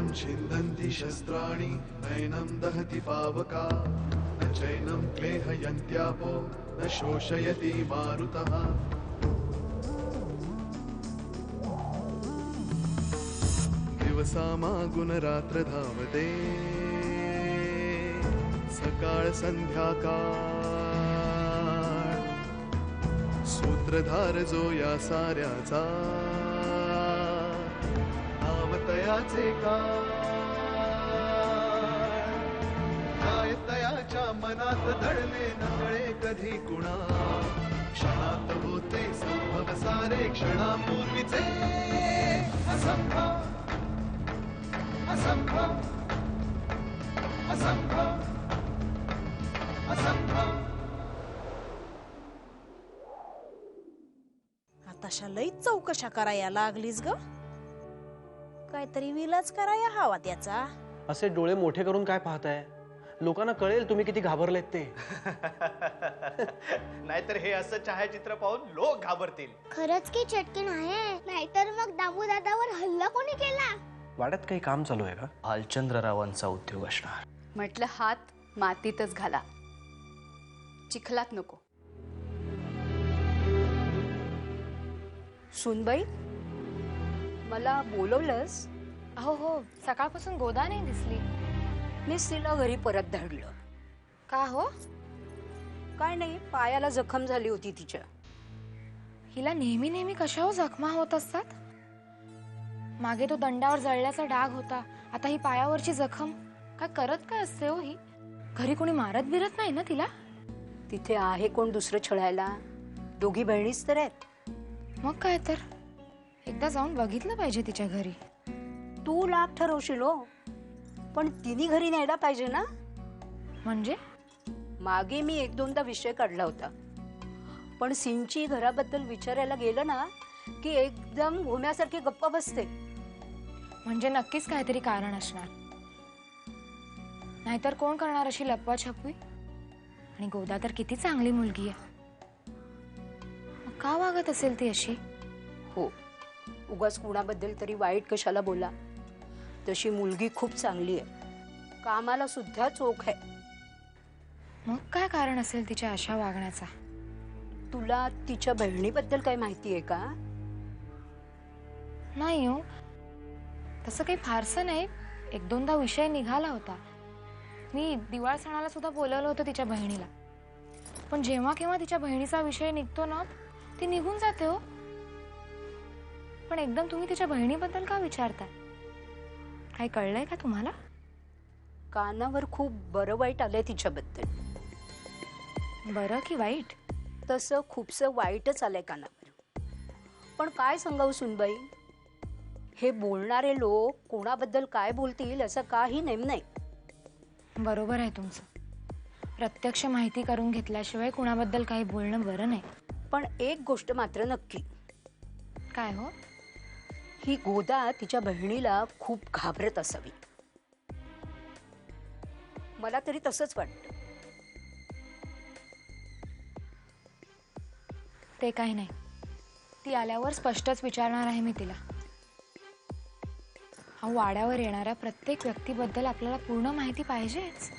नैनं छिन्दन्ति शस्त्राणि नैनं दहति पावका न चैनं क्लेहयन्त्यापो न शोषयति मारुतः दिवसामागुणरात्र धावते सकाळ संध्याकाळ सूत्रधार जो या साऱ्याचा नावतयाचे काय तयाच्या मनात दडले नकळे कधी कुणा क्षणात होते संभव सारे क्षणापूर्वीचे असंभव असंभव असंभव असंभव. आताशा लई चौकशा कराया लागलीस ग. काहीतरी विलाज कराया हवा त्याचा. असे डोळे मोठे करून काय पाहताय? लोकांना कळेल तुम्ही किती घाबरलेत ते. नाहीतर हे असं छायाचित्र पाहून लोक घाबरतील. खरंच की चटकीन आहे. नाहीतर मग दामू दादावर हल्ला कोणी केला? वाड्यात काही काम चालू आहे का? भालचंद्ररावांचा उद्योग असणार. म्हटलं हात मातीतच घाला, चिखलात नको. सुनबाई, मला बोलवलंस? अहो हो, सकाळपासून गोदा नाही दिसली. मीच तिला घरी परत धाडलं. का हो? काय नाही, पायाला जखम झाली होती तिच्या. हिला नेहमी नेहमी कशावर जखमा होत असतात? मागे तो दंडावर जळल्याचा डाग होता, आता ही पायावरची जखम. काय करत काय असते हो ही? घरी कोणी मारत बिरत नाही ना तिला? तिथे आहे कोण दुसरं छळायला? दोघी बहिणीच तर आहेत. मग काय तर, एकदा जाऊन बघितलं पाहिजे तिच्या घरी. तू लाख ठरवशील हो, पण तिने घरी न्यायला पाहिजे ना. म्हणजे मागे मी एक दोनदा विषय काढला होता, पण सिंची घराबद्दल विचारायला गेलं ना की एकदम घुम्यासारखी गप्पा बसते. म्हणजे नक्कीच काहीतरी कारण असणार. नाहीतर कोण करणार अशी लपवाछपवी? आणि गोदा तर किती चांगली मुलगी आहे. मग का वागत असेल ती अशी? हो, उगाच कुणाबद्दल तरी वाईट कशाला बोला. तशी मुलगी खूप चांगली आहे, कामाला सुद्धा चोख आहे. मग काय कारण असेल तिच्या अशा वागण्याचा? तुला तिच्या बहिणीबद्दल काय माहिती आहे का? नाही हो, तसं काही फारसं नाही. एक दोनदा विषय निघाला होता. मी दिवाळ सणाला सुद्धा बोलवलं होतं तिच्या बहिणीला, पण जेव्हा केव्हा तिच्या बहिणीचा विषय निघतो ना, ती निघून जाते हो. पण एकदम तुम्ही तिच्या बहिणीबद्दल का विचारताय? काही कळलंय का तुम्हाला? कानावर खूप बरं वाईट आलंय तिच्याबद्दल. बरं की वाईट? तसं खूपसं वाईटच आलंय कानावर. पण काय सांगावं सुनबाई, हे बोलणारे लोक कोणाबद्दल काय बोलतील असं काही नेम नाही. बरोबर आहे तुमचं. प्रत्यक्ष माहिती करून घेतल्याशिवाय कुणाबद्दल काही बोलणं बरं नाही. पण एक गोष्ट मात्र नक्की. काय हो? ही गोदा तिच्या बहिणीला खूप घाबरत असावी. मला तरी तसंच वाटतं. ते काही नाही, ती आल्यावर स्पष्टच विचारणार आहे मी तिला. हा वाड्यावर येणाऱ्या प्रत्येक व्यक्तीबद्दल आपल्याला पूर्ण माहिती पाहिजेच.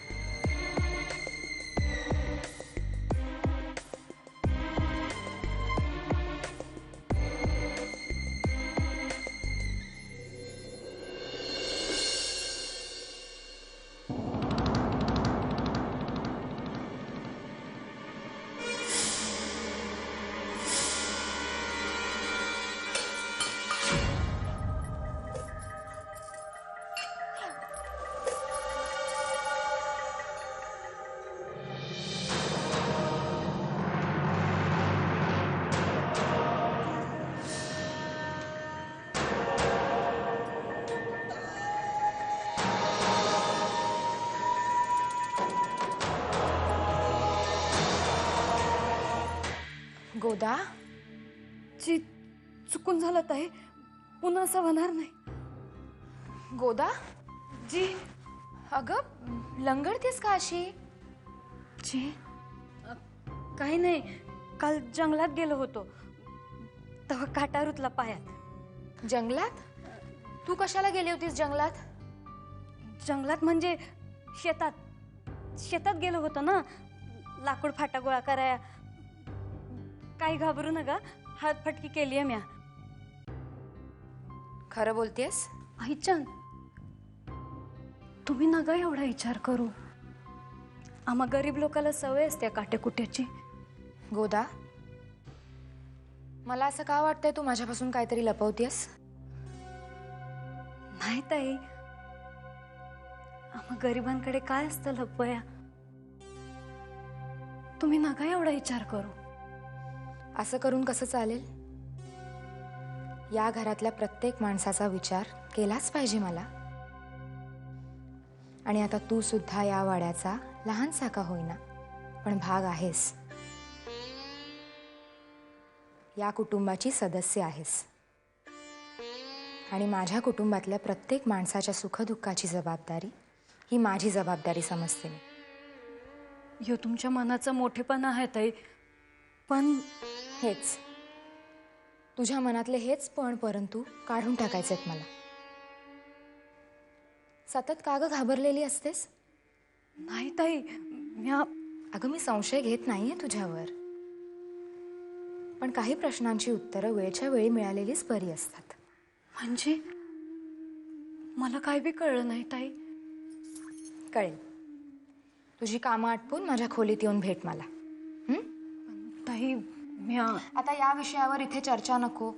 गोदा, जी चुकून झालं ताई, पुन्हा असं होणार नाही. गोदा जी. अगं लंगडतेस का अशी? जी काही नाही, काल जंगलात गेलो होतो तेव्हा काटा रुतला पायात. जंगलात? तू कशाला गेली होतीस जंगलात? जंगलात म्हणजे शेतात गेलो होतो ना, लाकूड फाटा गोळा कराया. काही घाबरू नका, हातफटकी केली आहे म्या. खरं बोलतेस? आईचन, तुम्ही नका एवढा विचार करू. आम्हा गरीब लोकांना सवय असते काटेकुट्याची. गोदा, मला असं का वाटतंय तू माझ्यापासून काहीतरी लपवतेस? नाही ताई, आम्हा गरिबांकडे काय असतं लपवया. तुम्ही नका एवढा विचार करू. असं करून कसं चालेल? या घरातल्या प्रत्येक माणसाचा विचार केलाच पाहिजे मला. आणि आता तू सुद्धा या वाड्याचा लहानसा का होईना पण भाग आहेस. या कुटुंबाची सदस्य आहेस आणि माझ्या कुटुंबातल्या प्रत्येक माणसाच्या सुखदुःखाची जबाबदारी ही माझी जबाबदारी समजते मी. ह्यो तुमच्या मनाचा मोठेपणा आहे ताई, पण हेच तुझ्या मनातले हेच परंतु काढून टाकायचेत मला. सतत का ग घाबरलेली असतेस? नाही ताई, अगं मी संशय घेत नाहीये तुझ्यावर, पण काही प्रश्नांची उत्तरं वेळच्या वेळी मिळालेलीच बरी असतात. म्हणजे मला काय बी कळलं नाही ताई. कळेल. तुझी कामं आटपून माझ्या खोलीत येऊन भेट मला. ताई, आता या विषयावर इथे चर्चा नको.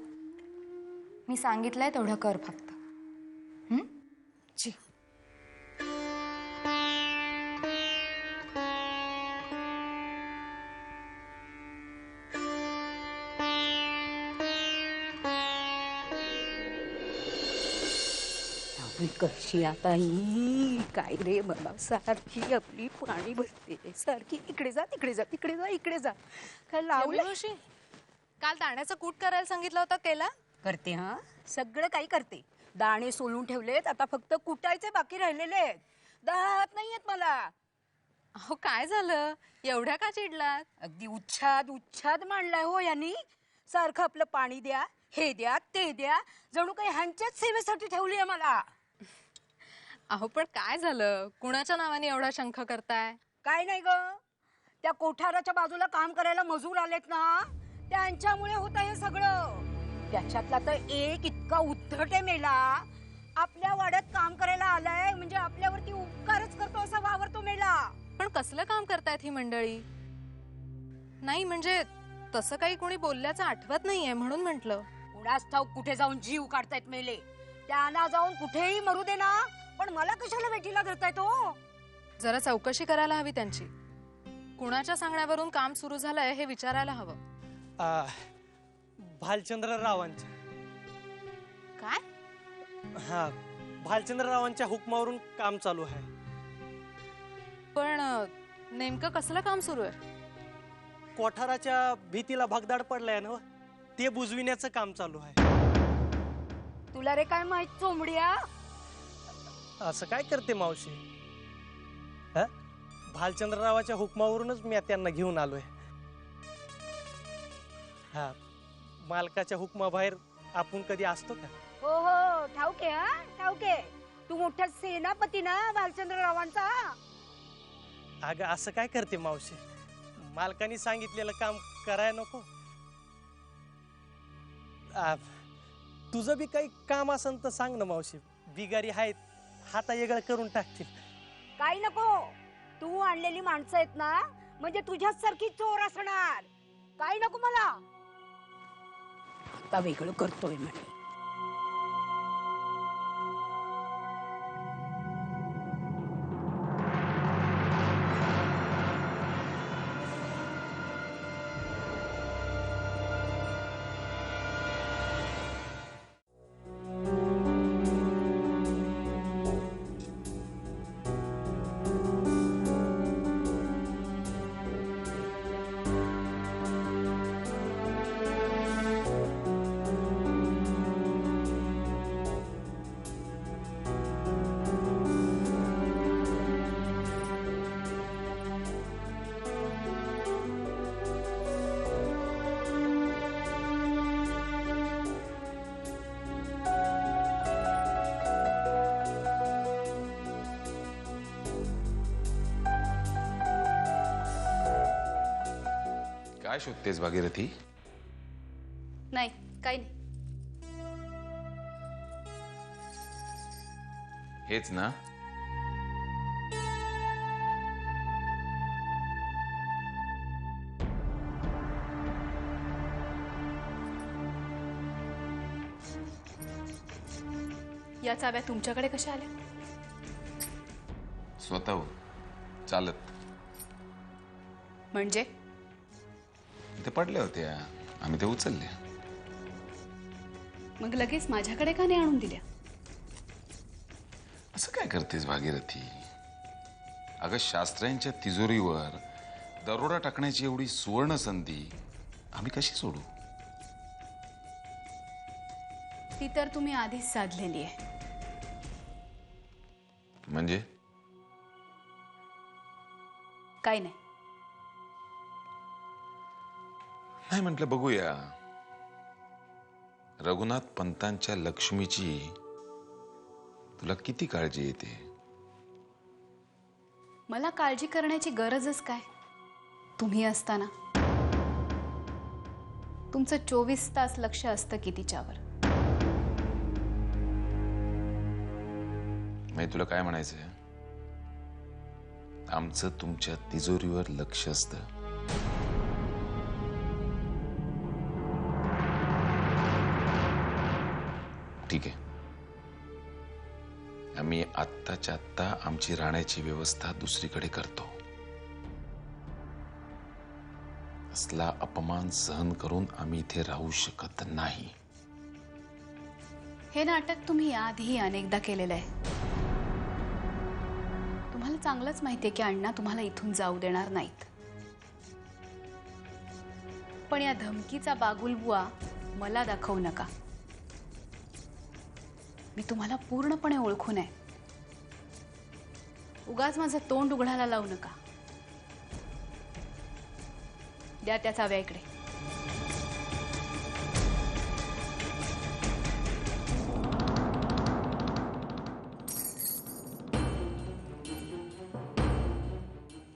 मी सांगितलंय तेवढं कर फक्त. जी. कशी आता ही काय रे बाबा, सारखी आपली पाणी भरते, सारखी इकडे जा तिकडे जा तिकडे जा इकडे जा. काय लावलं? काल दाण्याचं कूट करायला सांगितलं होतं, केला? करते. हा, सगळं काही करते. दाणे सोलून ठेवलेत, आता फक्त कुटायचे बाकी राहिलेले आहेत. दात नाहीयेत मला. अहो काय झालं, एवढ्या का चिडलात? अगदी उच्छाद मांडलाय हो यांनी. सारखं आपलं पाणी द्या, हे द्या, ते द्या, जणू काही ह्यांच्याच सेवेसाठी ठेवली आहे मला. अहो पण काय झालं, कुणाच्या नावाने एवढा शंख करताय? काय नाही ग, त्या कोठाराच्या बाजूला काम करायला मजूर आलेत ना, त्यांच्यामुळे होत हे सगळं. त्याच्यातला तर एक इतका उद्धटे मेला, आपल्या वाड्यात काम करायला आलाय म्हणजे आपल्यावरती उपकारच करतो असा वावरतो मेला. पण कसलं काम करतायत ही मंडळी? नाही म्हणजे तसं काही कोणी बोलल्याचं आठवत नाहीये म्हणून म्हंटल. कुणास ठाऊक कुठे जाऊन जीव काढतायत मेले. त्यांना जाऊन कुठेही मरू दे ना, पण मला कशाला वेठीला धरताय तो? जरा चौकशी करायला हवी त्यांची. कुणाच्या सांगण्यावरून काम सुरू झालंय हे विचारायला हवं. भालचंद्ररावांच्या. काय? हा, भालचंद्ररावांच्या हुकमावरून काम चालू आहे. पण नेमकं कसलं काम सुरू आहे? कोठाराच्या भीतीला भगदाड पडलाय ना, ते बुजविण्याचं काम चालू आहे. तुला रे काय माहित चोंबड्या? असं काय करते मावशी? भालचंद्ररावाच्या हुकमावरूनच मी त्यांना घेऊन आलोय. हा, मालकाच्या हुकमाबाहेर आपण कधी असतो का? हो हो, ठाऊके. हा ठाऊके, तू मोठा सेनापती ना भालचंद्ररावांचा. अगं असं काय करते मावशी, मालकाने सांगितलेलं काम करायला नको? तुझं बी काही काम असेल तर सांग ना मावशी, बिगारी आहेत, हाता येगळं करून टाकतील. काही नको, तू आणलेली माणसं आहेत ना, म्हणजे तुझ्याच सारखी चोर असणार. काही नको मला. आता वेगळं करतोय म्हणे. काय शोधतेस भागीरथी? नाही काही नाही. हेच ना? या चाव्या तुमच्याकडे कशा आल्या? स्वतः चालत म्हणजे ते पडले होते, आम्ही ते उचलले. मग लगेच माझ्याकडे का नाही आणून दिल्या? असं काय करतेस भागीरथी? अगं शास्त्र्यांच्या तिजोरीवर दरोडा टाकण्याची एवढी सुवर्ण संधी आम्ही कशी सोडू? ती तर तुम्ही आधीच साधलेली आहे. म्हणजे काही नाही. नाही म्हटलं बघूया. रघुनाथ पंतांच्या लक्ष्मीची तुला किती काळजी येते? मला काळजी करण्याची गरजच काय? तुम्ही असताना तुमचं 24 तास लक्ष असतं की तिच्यावर. म्हणजे तुला काय म्हणायचंय? आमचं तुमच्या तिजोरीवर लक्ष असतं. ठीक आहे, आम्ही आत्ताच्या आत्ता आमची राहण्याची व्यवस्था दुसरीकडे करतो. असला अपमान सहन करून आम्ही इथे राहू शकत नाही. हे नाटक तुम्ही आधीही अनेकदा केलेलं आहे. तुम्हाला चांगलंच माहितीये की अण्णा तुम्हाला इथून जाऊ देणार नाहीत. पण या धमकीचा बागुलबुवा मला दाखवू नका. मी तुम्हाला पूर्णपणे ओळखून आहे. उगाच माझं तोंड उघडायला लावू नका. द्या त्या चाव्या इकडे.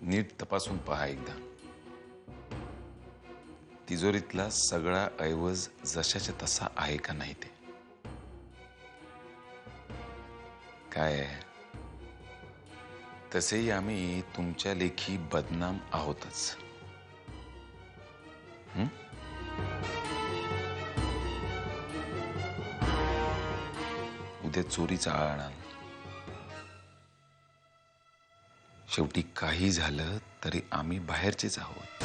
नीट तपासून पहा एकदा. तिजोरीतला सगळा ऐवज जशाच्या तसा आहे का नाही ते. काय आहे? तसेही आम्ही तुमच्या लेखी बदनाम आहोतच. उद्या चोरीचा आळ आणाल. शेवटी काही झालं तरी आम्ही बाहेरचेच आहोत,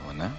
हो ना?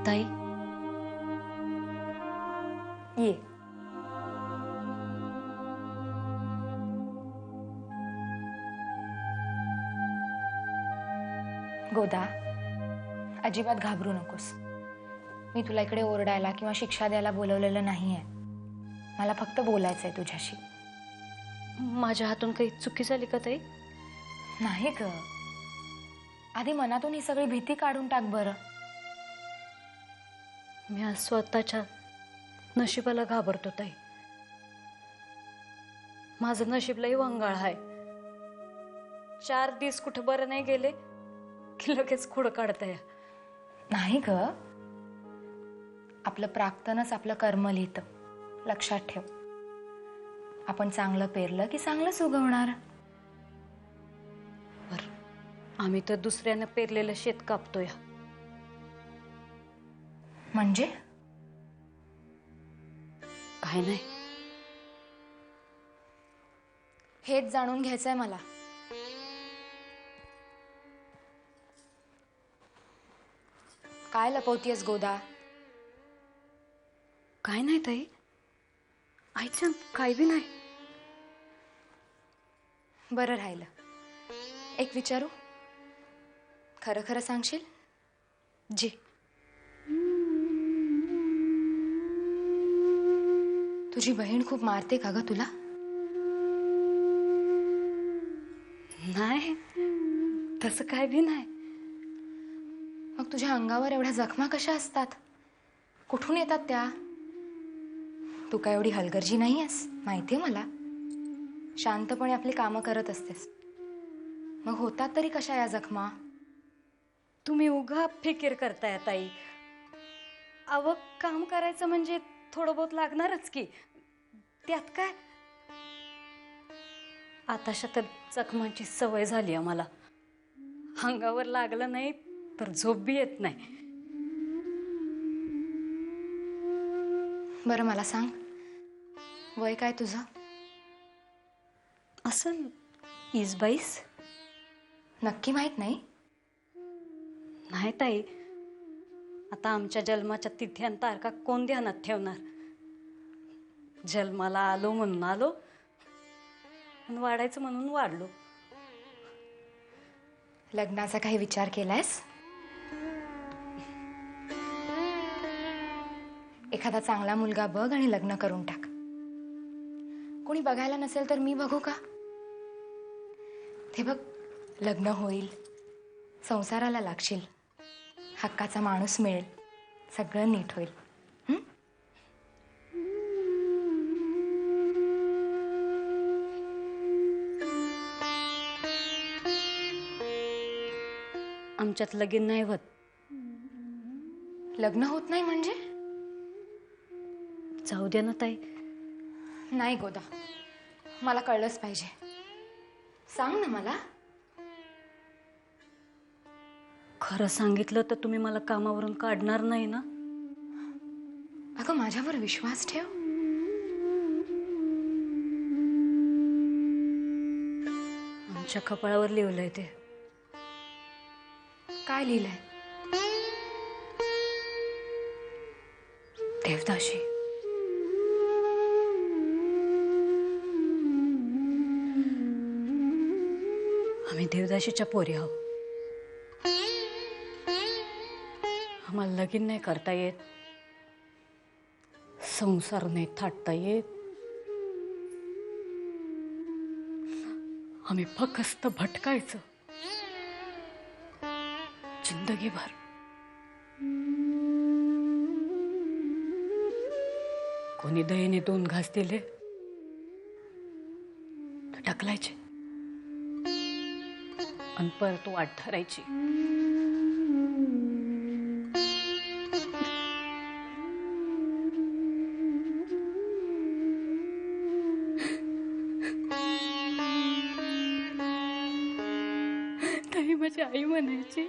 ताई ये. गोदा, अजिबात घाबरू नकोस. मी तुला इकडे ओरडायला किंवा शिक्षा द्यायला बोलवलेलं नाहीये. मला फक्त बोलायचंय तुझ्याशी. माझ्या हातून काही चुकी झाली का ताई? नाही ग, आधी मनातून ही सगळी भीती काढून टाक बरं. मी आज स्वतःच्या नशिबाला घाबरतो ताई. माझं नशीब लई वंगाळ आहे. 4 दिवस कुठं बरं नाही गेले की लगेच खुड काढताय. नाही ग, आपलं प्राक्तनच आपलं कर्म लिहितं. लक्षात ठेव. आपण चांगलं पेरलं की चांगलंच उगवणार. आम्ही तर दुसऱ्यानं पेरलेलं शेत कापतोय. म्हणजे काय नाही. हेच जाणून घ्यायचंय मला. काय लपवतीयस गोदा? काय नाही ताई, आईच्या काय बी नाही. बरं राहिलं. एक विचारू? खरं खरं सांगशील? जी. तुझी बहीण खूप मारते का ग तुला? नाही, तसं काय बी नाही. मग तुझ्या अंगावर एवढ्या जखमा कशा असतात? कुठून येतात त्या? तू काय एवढी हलगर्जी नाही आहेस, माहितीये मला. शांतपणे आपली कामं करत असतेस. मग होतात तरी कशा या जखमा? तुम्ही उगा फिकीर करताय ताई. अव काम करायचं म्हणजे थोडं बहुत लागणारच की. त्यात काय, आताशा तर जखमांची सवय झाली आहे मला. अंगावर लागलं नाही तर झोप बी येत नाही. बरं मला सांग, वय काय तुझं? असं 20-22. नक्की माहित नाही? नाही ताई, आता आमच्या जन्माच्या तिथी आणि तारखा कोण ध्यानात ठेवणार? जन्माला आलो म्हणून आलो आणि वाढायचं म्हणून वाढलो. लग्नाचा काही विचार केलायस? एखादा चांगला मुलगा बघ आणि लग्न करून टाक. कोणी बघायला नसेल तर मी बघू का? ते बघ, लग्न होईल, संसाराला लागशील, हक्काचा माणूस मिळेल, सगळं नीट होईल. आमच्यात लगीन नाही होत. लग्न होत नाही म्हणजे? जाऊ दे ना ताई. नाही गोदा, मला कळलंच पाहिजे. सांग ना मला. खरं सांगितलं तर तुम्ही मला कामावरून काढणार नाही ना? अगं माझ्यावर विश्वास ठेव. आमच्या कपाळावर लिहिलंय ते. काय लिहिलंय? देवदाशी. आम्ही देवदाशीच्या पोरी आहोत. आम्हाला लगीन नाही करता येत, संसार नाही थाटता येत. आम्ही फक्त भटकायचं जिंदगीभर. कोणी दयेने 2 घास दिले तर ढकलायचे आणि परत वाट धरायची. ताई, माझी आई म्हणायची,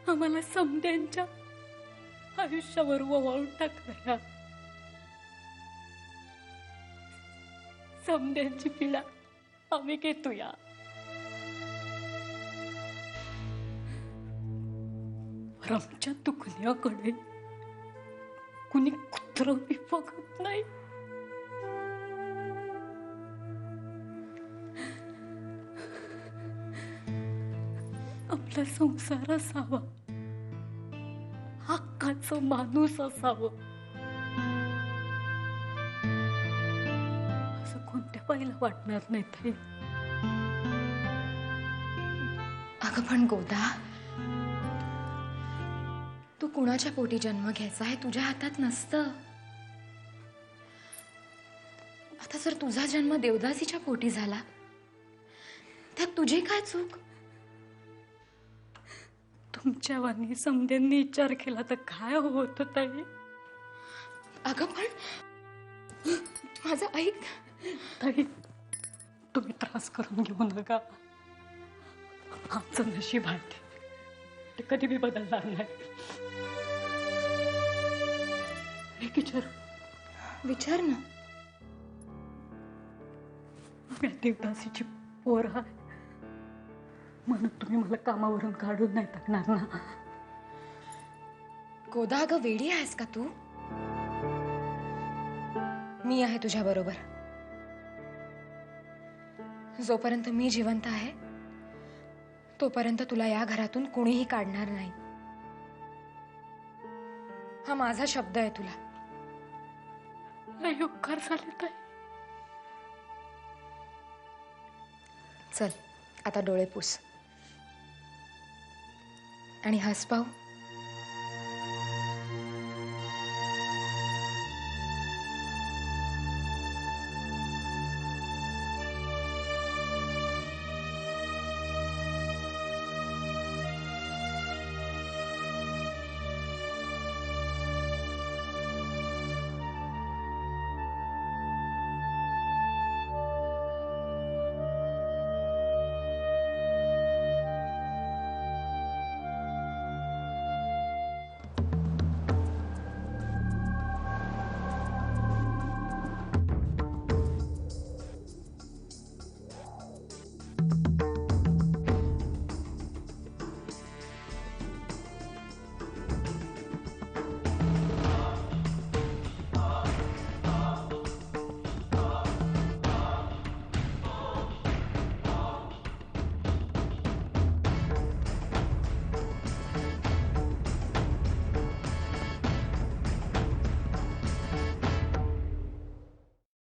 आम्हाला समद्यांच्या आयुष्यावर वळवून टाकल्या. समद्यांची पिढा आम्ही घेतोया. आमच्या दुखण्याकडे कुणी कुत्रं बी बघत नाही. आपला संसार असावा, हक्काचं माणूस असावं, असं कोणत्या बाईला वाटणार नाही ताई. अगं पण गोदा, तू कुणाच्या पोटी जन्म घ्यायचा हे तुझ्या हातात नसतं. आता जर तुझा जन्म देवदासीच्या पोटी झाला, त्यात तुझी काय चूक? तुमच्या वाणी समद्यांनी विचार केला तर काय होत ताई? अगं पण माझं ऐक ताई, तुम्ही त्रास करून घेऊ नका. आमचं नशीब आहे ते कधी बी बदलणार नाही. एक विचार ना. मी देवदासीची पोर आहे म्हणून तुम्ही मला कामावरून काढून नाही टाकणार ना? गोदा, अगं वेडी आहेस का तू? मी आहे तुझ्या बरोबर. जोपर्यंत मी जिवंत आहे तोपर्यंत तुला या घरातून कोणीही काढणार नाही. हा माझा शब्द आहे तुला. लय उपकार झाले ताई. चल आता डोळे पुस आणि हस पाहू.